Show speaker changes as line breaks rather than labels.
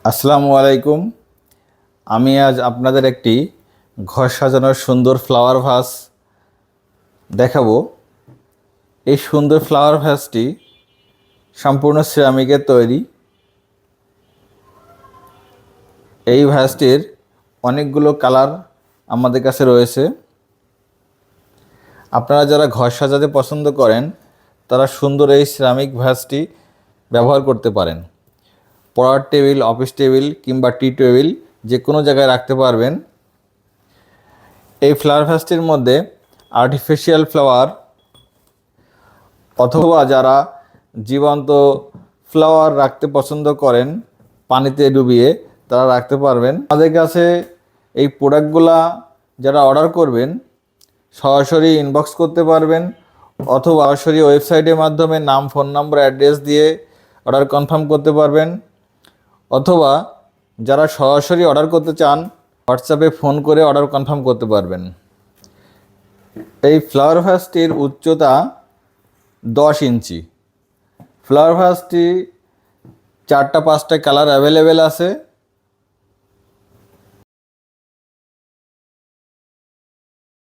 আসসালামু আলাইকুম। আমি আজ আপনাদের একটি ঘর সাজানোর সুন্দর ফ্লাওয়ার ভাস দেখাবো। এই সুন্দর ফ্লাওয়ার ভাসটি সম্পূর্ণ সিরামিকের তৈরি। এই ভাসটির অনেকগুলো কালার আমাদের কাছে রয়েছে। আপনারা যারা ঘর সাজাতে পছন্দ করেন তারা সুন্দর এই সিরামিক ভাসটি ব্যবহার করতে পারেন। পড়ার টেবিল, অফিস টেবিল কিংবা টি টেবিল যে কোনো জায়গায় রাখতে পারবেন। এই ফ্লাওয়ার ভাসটির মধ্যে আর্টিফিশিয়াল ফ্লাওয়ার অথবা যারা জীবন্ত ফ্লাওয়ার রাখতে পছন্দ করেন পানিতে ডুবিয়ে, তারা রাখতে পারবেন। আমাদের কাছে এই প্রোডাক্টগুলা যারা অর্ডার করবেন সরাসরি ইনবক্স করতে পারবেন অথবা সরাসরি ওয়েবসাইটের মাধ্যমে নাম, ফোন নম্বর, অ্যাড্রেস দিয়ে অর্ডার কনফার্ম করতে পারবেন। অথবা যারা সরাসরি অর্ডার করতে চান হোয়াটসঅ্যাপে ফোন করে অর্ডার কনফার্ম করতে পারবেন। এই ফ্লাওয়ার ভাসটির উচ্চতা 10 ইঞ্চি। ফ্লাওয়ার ভাসটি 4টা 5টা কালার অ্যাভেলেবেল আছে।